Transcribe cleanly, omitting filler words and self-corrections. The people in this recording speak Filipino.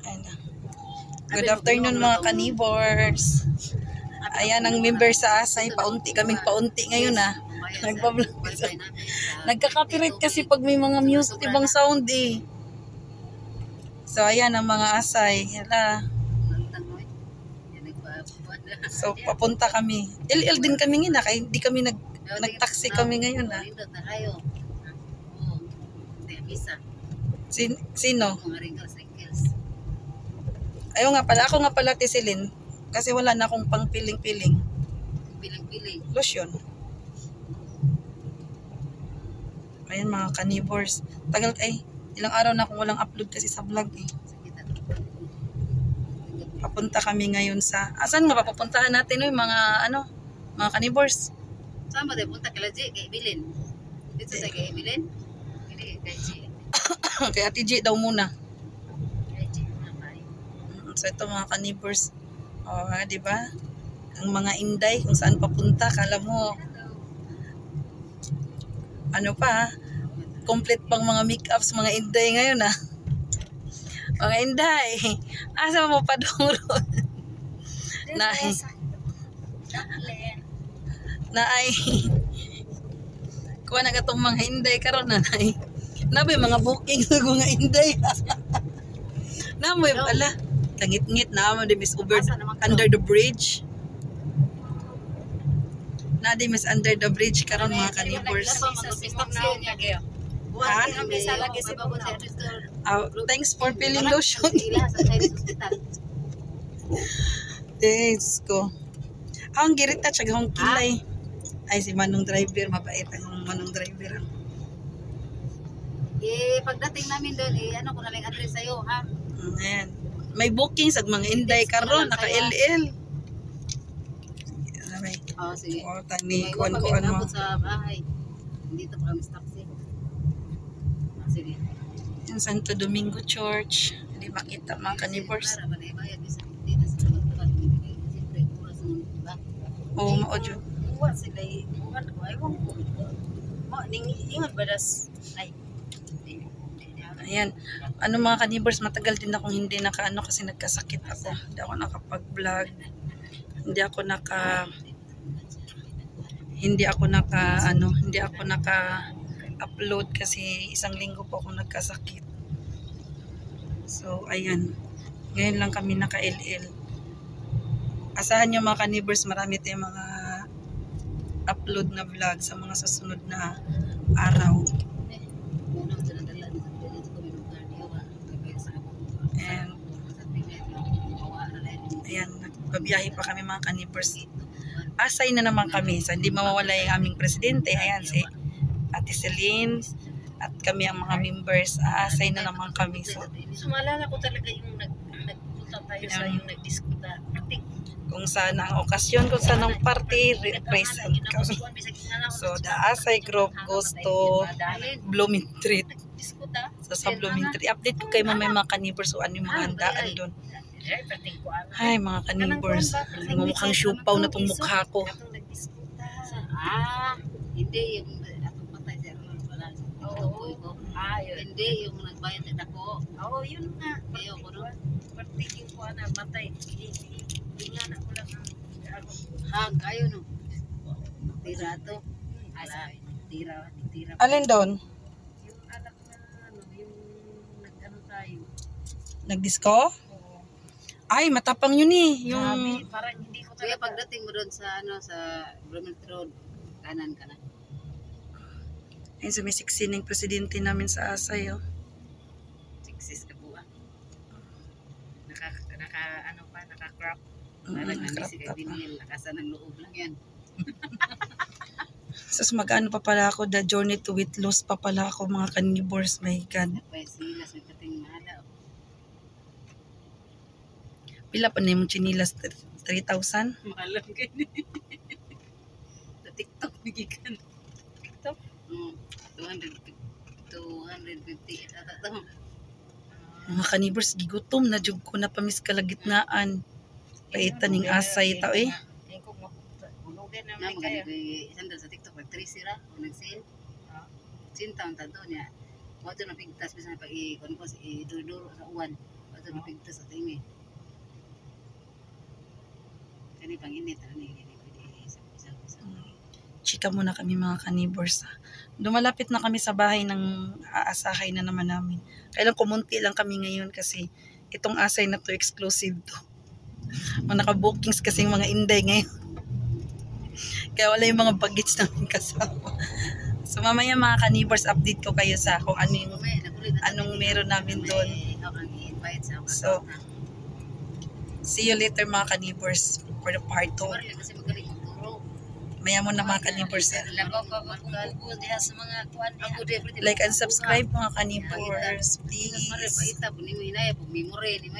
Ayan na. Good afternoon mga kanibors. Ayan ang member sa Asay. Paunti kaming paunti ngayon na. Nagbablog. Nagka-copyright kasi pag may mga music ibang sound eh. So ayan ang mga Asay. Hala. So papunta kami. LL din kami ngayon kaya hindi kami nag-taxi kami ngayon na. Sino? Ayaw nga pala. Ako nga pala Tisilin. Kasi wala na akong pang piling-piling. Piling-piling. Lotion. Ayan mga kanibors. Tagal ilang araw na akong walang upload kasi sa vlog eh. Papunta kami ngayon sa... Asan nga papupuntahan natin yung mga mga kanibors? Saan ba tayo punta? Kay G, kay Bilin. Dito sa kay Bilin? Kay G. Kay Ate G daw muna. Kay G muna tayo. So ito mga kanibors. O, di ba? Ang mga inday kung saan papunta, kala mo complete pang mga make-ups mga inday ngayon ah. Mga inday, asa mo pa doon? Naay kuha na katong mga inday karon na naay nabi mga booking sa mga inday. Namoy pala tangit-ngit na mo di Miss Uber under the bridge. Na di Miss under the bridge karon mga kanibors. Thanks for filling lotion. Thanks ko. Ang girit at siyang hong kilay. Ay si Manong driver, mabait ang Manong driver. Pagdating namin doon, ano ko na lang address sa'yo, ha? Ayan. May booking sa mga inday karon naka-LL. Oh, sige. O, tani, kuan-kuan mo. Sa bahay. Dito pa kami taxi. Sige. Yung Santo Domingo Church. Hindi makita mga kanibors. Oo, maodyo. Uwa sila, uwan ko, ayaw ko. Ingat ba das? Ay. Ayan. Mga kanibors, matagal din akong hindi kasi nagkasakit ako. Hindi ako nakapag-vlog. Hindi ako naka-upload kasi isang linggo po ako nagkasakit. So, ayan. Ngayon lang kami naka-LL. Asahan nyo mga kanibors, marami tayong mga upload na vlog sa mga susunod na araw. And, ayan, nagbabiyahe pa kami mga kanibors. Asay na naman kami. So, hindi mawawala yung aming presidente. Ayan, si Ate Celine at kami ang mga members. Asay na naman kami. So, maalala ko talaga yung nagpunta tayo sa yung nagdiskuta. Kung saan ang okasyon, kung saan ang party, represent kami. So, the Asay group goes to Blooming Treat. So, sa Blooming Treat. Update ko kayo mga kanibors o ano yung mga handaan doon. Ay, mga kanibors. Mukhang syupaw na itong mukha ko. Hindi yung atong patay sa wala. Hindi yung nagbayad din ako. Oo, yun nga. Ayaw ko doon. Partikin ko na patay. Hindi nga na ko lang kayo no. Tira to. Tira. Alin doon? Yung anak na yung nag-ano tayo. Nag-disco? Ay, matapang yun eh. Yung... Parang hindi ko talaga. Kaya pagdating mo doon sa sa Blooming Road, kanan ka na. Ayun, sumisiksi ng presidente namin sa Asay, oh. Siksis ka po, ah. Naka-crop. Parang nandisi kay Binil, nakasa ng loob lang yan. Sus, mag-ano pa pala ako, the journey to weight loss pa pala ako, mga kanibors, my God. Silas, may pating mahala. Pila pa na yung chinilas? 3,000? Mahalang ganyan. Sa TikTok, bigigan. TikTok? 250 ata to. Mga kanibors, gigutom na jud ko na pamis kalagitnaan. Paitan ning Asay tao eh. Na magani kay sandal sa TikTok pag 3 sira o nag-sale. Sintaon ta do niya. Wato na pigtas bisa pa kon ko iduduro sa uwan. Wato na pigtas at imi. Kani panginit ani isa. Chika muna kami mga ka-neighbors. Lumalapit na kami sa bahay ng aasahay na naman namin. Kailang kumunti lang kami ngayon kasi itong asay na to exclusive to. Mga naka-bookings kasing mga inday ngayon. Kaya wala yung mga baggage namin kasama. So mamaya mga ka-neighbors, update ko kayo sa kung ano yung anong meron namin doon. So, see you later mga ka-neighbors for the part 2. Maya mo na mga ka-neighbors. Like and subscribe mga ka-neighbors, please.